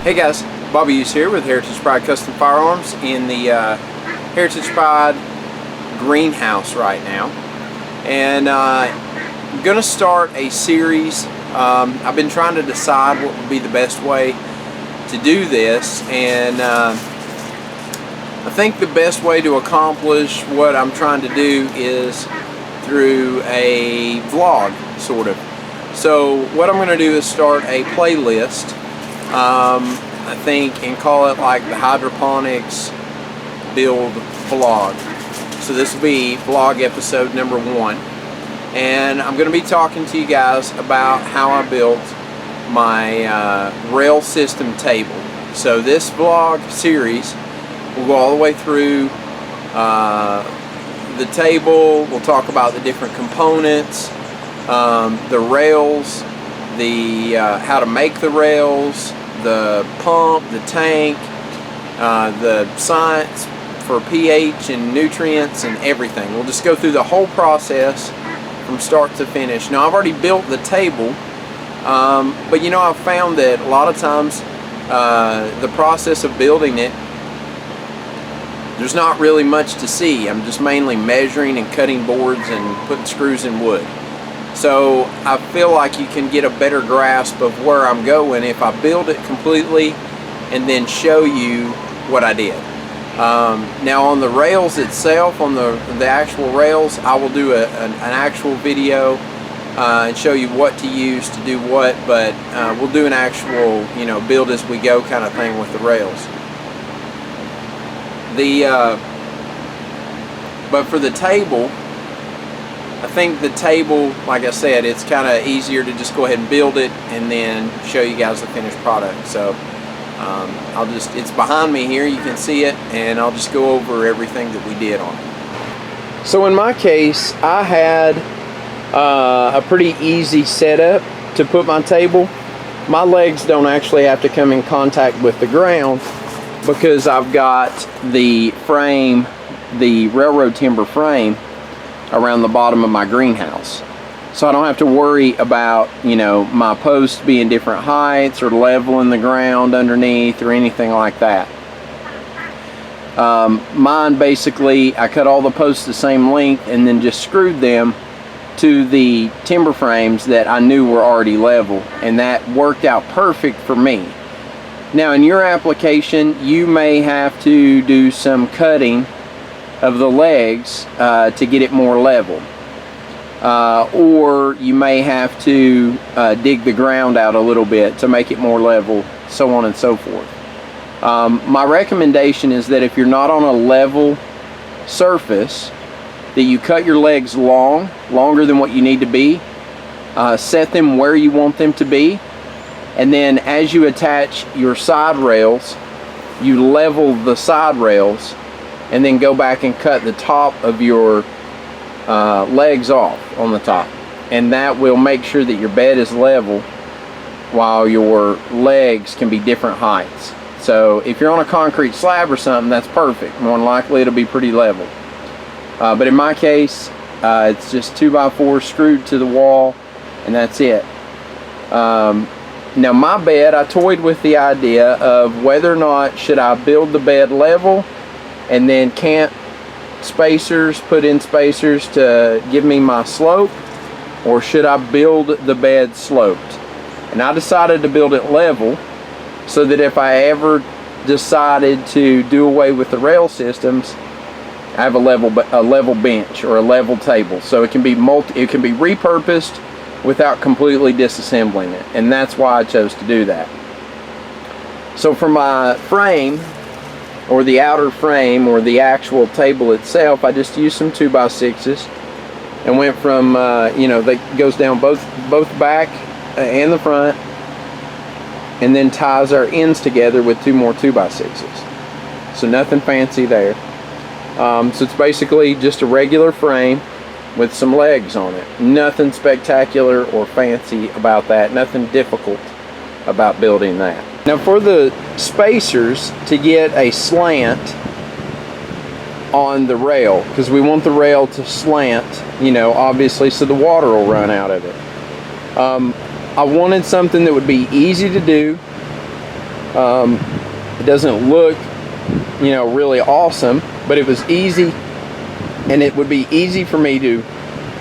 Hey guys, Bobby Hughes here with Heritage Pride Custom Firearms in the Heritage Pride greenhouse right now, and I'm going to start a series. I've been trying to decide what would be the best way to do this, and I think the best way to accomplish what I'm trying to do is through a vlog, sort of. So what I'm going to do is start a playlist, I think, and call it like the Hydroponics build vlog. So this will be vlog episode number 1, and I'm going to be talking to you guys about how I built my rail system table. So this vlog series will go all the way through the table. We'll talk about the different components, the rails, the how to make the rails, the pump, the tank, the science for pH and nutrients and everything. We'll just go through the whole process from start to finish. Now, I've already built the table, but you know, I've found that a lot of times the process of building it, there's not really much to see. I'm just mainly measuring and cutting boards and putting screws in wood. So I feel like you can get a better grasp of where I'm going if I build it completely and then show you what I did. Now on the rails itself, on the actual rails, I will do an actual video and show you what to use to do what, but we'll do an actual, you know, build as we go kind of thing with the rails. But for the table, I think the table, like I said, it's kind of easier to just go ahead and build it and then show you guys the finished product. So it's behind me here, you can see it, and I'll just go over everything that we did on it. So in my case, I had a pretty easy setup to put my table. My legs don't actually have to come in contact with the ground because I've got the frame, the railroad timber frame, around the bottom of my greenhouse, so I don't have to worry about, you know, my posts being different heights or leveling the ground underneath or anything like that. Mine, basically, I cut all the posts the same length and then just screwed them to the timber frames that I knew were already level, and that worked out perfect for me. Now in your application, you may have to do some cutting of the legs to get it more level, or you may have to dig the ground out a little bit to make it more level, so on and so forth. My recommendation is that if you're not on a level surface, that you cut your legs longer than what you need to be, set them where you want them to be, and then as you attach your side rails, you level the side rails and then go back and cut the top of your legs off on the top, and that will make sure that your bed is level while your legs can be different heights. So if you're on a concrete slab or something, that's perfect. More than likely it'll be pretty level, but in my case, it's just 2x4 screwed to the wall, and that's it. Now my bed, I toyed with the idea of whether or not should I build the bed level and then put in spacers to give me my slope, or should I build the bed sloped? And I decided to build it level, so that if I ever decided to do away with the rail systems, I have a level bench or a level table, so it can be repurposed without completely disassembling it, and that's why I chose to do that. So for my frame, or the outer frame, or the actual table itself, I just used some 2x6s and went from you know, that goes down both back and the front, and then ties our ends together with 2 more 2x6s. So nothing fancy there. So it's basically just a regular frame with some legs on it. Nothing spectacular or fancy about that. Nothing difficult about building that. Now for the spacers, to get a slant on the rail, because we want the rail to slant, you know, obviously, so the water will run out of it. I wanted something that would be easy to do, It doesn't look, you know, really awesome, but it was easy, and it would be easy for me to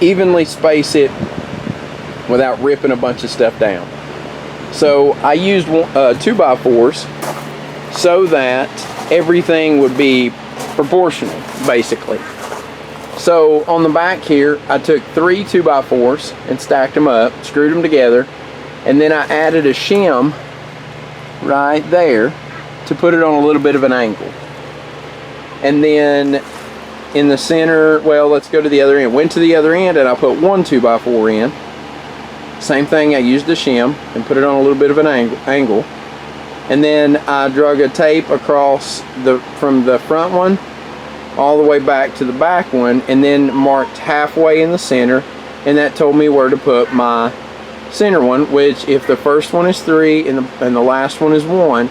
evenly space it without ripping a bunch of stuff down. So I used 2x4s so that everything would be proportional, basically. So on the back here, I took 3 2x4s and stacked them up, screwed them together, and then I added a shim right there to put it on a little bit of an angle. And then in the center, well, let's go to the other end. Went to the other end and I put 1 2x4 in. Same thing, I used the shim and put it on a little bit of an angle. And then I drug a tape across from the front one all the way back to the back one, and then marked halfway in the center, and that told me where to put my center one, which if the first one is 3 and the last one is 1,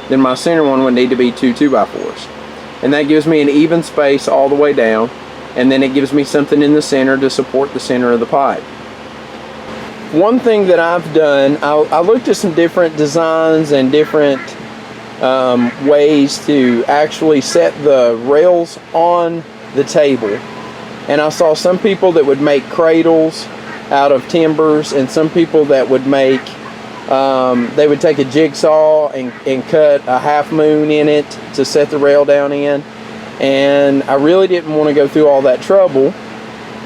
then my center one would need to be 2 2x4s. And that gives me an even space all the way down, and then it gives me something in the center to support the center of the pipe. One thing that I've done, I looked at some different designs and different ways to actually set the rails on the table, and I saw some people that would make cradles out of timbers, and some people that would make they would take a jigsaw and cut a half moon in it to set the rail down in. And I really didn't want to go through all that trouble,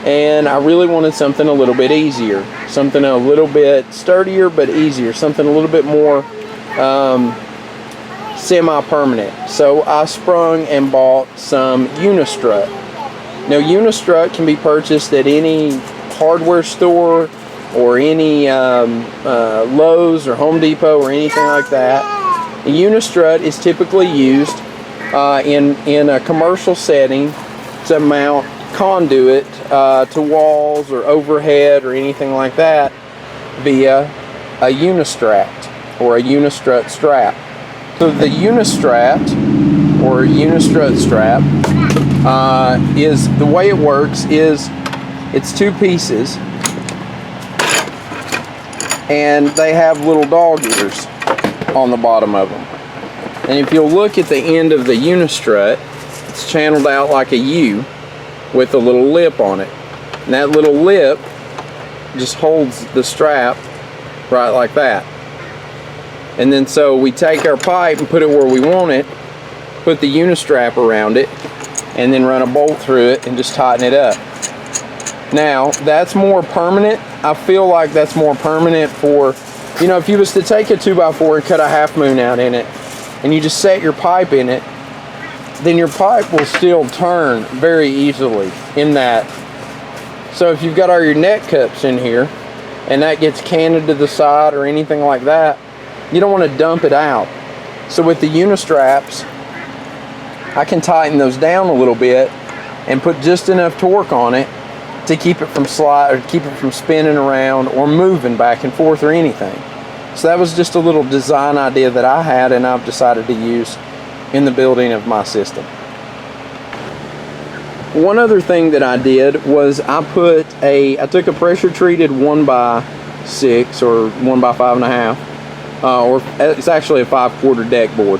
and I really wanted something a little bit easier, something a little bit sturdier but easier, something a little bit more semi-permanent. So I sprung and bought some Unistrut. Now Unistrut can be purchased at any hardware store or any Lowe's or Home Depot or anything like that. A Unistrut is typically used in a commercial setting to mount conduit to walls or overhead or anything like that via a Unistrut or a Unistrut strap. So the Unistrut or Unistrut strap is, the way it works is it's 2 pieces, and they have little dog ears on the bottom of them. And if you'll look at the end of the Unistrut, it's channeled out like a U with a little lip on it. And that little lip just holds the strap right like that. And then so we take our pipe and put it where we want it, put the Unistrap around it, and then run a bolt through it and just tighten it up. Now, that's more permanent. I feel like that's more permanent for, you know, if you was to take a 2x4 and cut a half moon out in it, and you just set your pipe in it, then your pipe will still turn very easily in that. So if you've got all your neck cups in here, and that gets canted to the side or anything like that, you don't want to dump it out. So with the Unistraps, I can tighten those down a little bit and put just enough torque on it to keep it from spinning around or moving back and forth or anything. So that was just a little design idea that I had, and I've decided to use in the building of my system. One other thing that I did was I took a pressure treated 1x6 or 1x5.5, or it's actually a 5/4 deck board,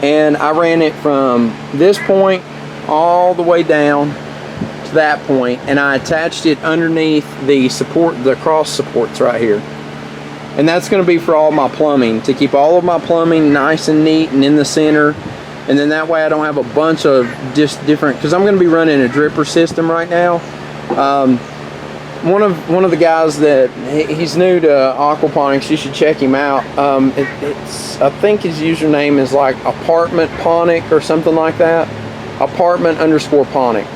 and I ran it from this point all the way down to that point, and I attached it underneath the cross supports right here. And that's going to be for all my plumbing, to keep all of my plumbing nice and neat and in the center. And then that way I don't have a bunch of just different, because I'm going to be running a dripper system right now. One of the guys that he's new to aquaponics, you should check him out. I think his username is like Apartment-ponic or something like that. Apartment_ponic.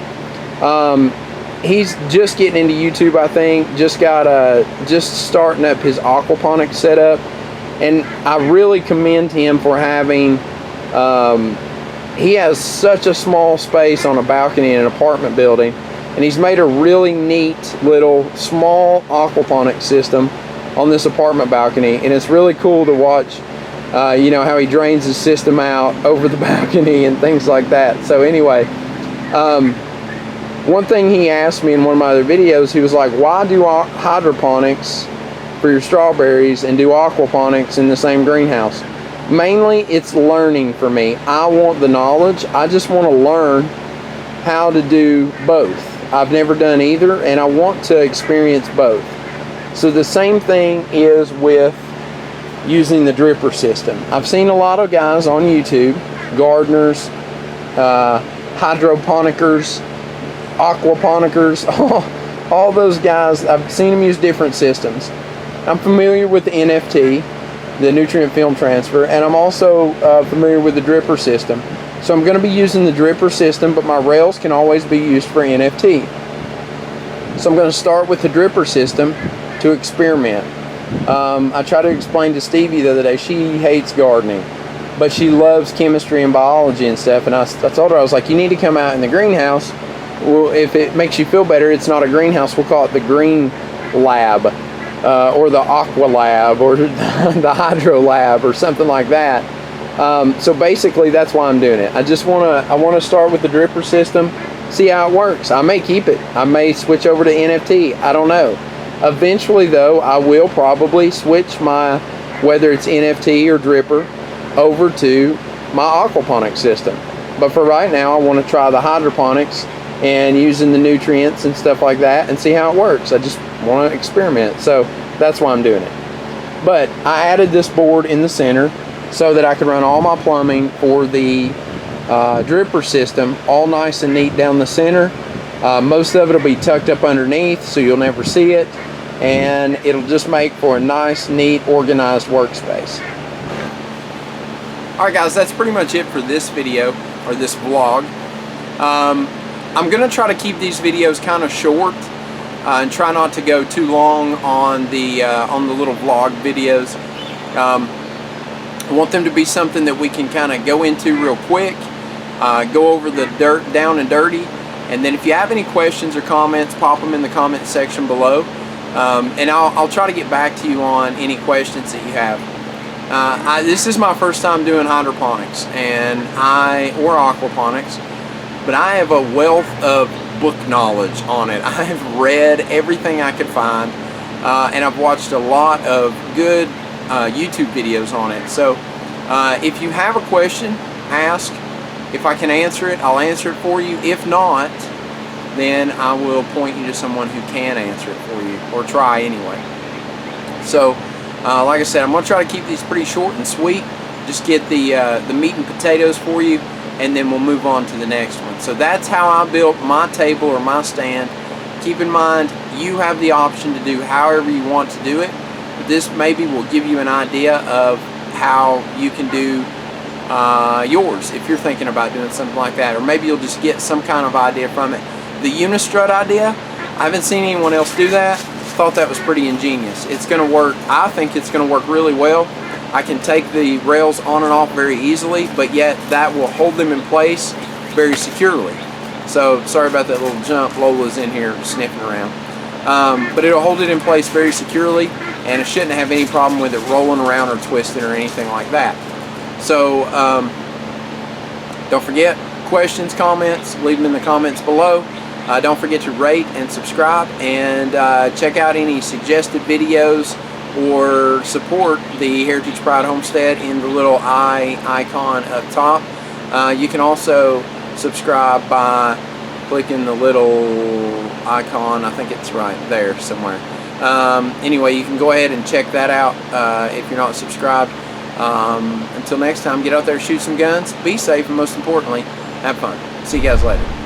He's just getting into YouTube, I think. Just starting up his aquaponics setup, and I really commend him for having. He has such a small space on a balcony in an apartment building, and he's made a really neat little small aquaponics system on this apartment balcony, and it's really cool to watch. You know how he drains his system out over the balcony and things like that. So anyway. One thing he asked me in one of my other videos, he was like, why do hydroponics for your strawberries and do aquaponics in the same greenhouse? Mainly it's learning for me. I want the knowledge. I just want to learn how to do both. I've never done either, and I want to experience both. So the same thing is with using the dripper system. I've seen a lot of guys on YouTube, gardeners, hydroponicers, aquaponicers, all those guys, I've seen them use different systems. I'm familiar with the NFT, the nutrient film transfer, and I'm also familiar with the dripper system. So I'm going to be using the dripper system, but my rails can always be used for NFT. So I'm going to start with the dripper system to experiment. I tried to explain to Stevie the other day, she hates gardening, but she loves chemistry and biology and stuff, and I told her, I was like, you need to come out in the greenhouse. Well, if it makes you feel better, it's not a greenhouse, we'll call it the green lab, or the aqua lab, or the hydro lab, or something like that. So basically that's why I'm doing it. I want to start with the dripper system, see how it works. I may keep it, I may switch over to NFT, I don't know. Eventually though, I will probably switch my, whether it's NFT or dripper, over to my aquaponic system. But for right now, I want to try the hydroponics and using the nutrients and stuff like that and see how it works. I just want to experiment, so that's why I'm doing it. But I added this board in the center so that I could run all my plumbing for the dripper system all nice and neat down the center. Most of it will be tucked up underneath, so you'll never see it, and it'll just make for a nice, neat, organized workspace. Alright guys, that's pretty much it for this video, or this vlog. I'm going to try to keep these videos kind of short and try not to go too long on the little vlog videos. I want them to be something that we can kind of go into real quick, go over the dirt down and dirty, and then if you have any questions or comments, pop them in the comment section below, and I'll try to get back to you on any questions that you have. This is my first time doing hydroponics or aquaponics, but I have a wealth of book knowledge on it. I have read everything I could find, and I've watched a lot of good YouTube videos on it. So if you have a question, ask. If I can answer it, I'll answer it for you. If not, then I will point you to someone who can answer it for you, or try anyway. So like I said, I'm going to try to keep these pretty short and sweet. Just get the meat and potatoes for you, and then we'll move on to the next one. So that's how I built my table or my stand. Keep in mind, you have the option to do however you want to do it. This maybe will give you an idea of how you can do yours if you're thinking about doing something like that, or maybe you'll just get some kind of idea from it. The unistrut idea, I haven't seen anyone else do that. Thought that was pretty ingenious. It's going to work. I think it's going to work really well. I can take the rails on and off very easily, but yet that will hold them in place very securely. So sorry about that little jump. Lola's in here sniffing around. But it'll hold it in place very securely, and it shouldn't have any problem with it rolling around or twisting or anything like that. So don't forget, questions, comments, leave them in the comments below. Don't forget to rate and subscribe, and check out any suggested videos or support the Heritage Pride Homestead in the little eye icon up top. You can also subscribe by clicking the little icon. I think it's right there somewhere. Anyway, you can go ahead and check that out if you're not subscribed. Until next time, get out there, shoot some guns, be safe, and most importantly, have fun. See you guys later.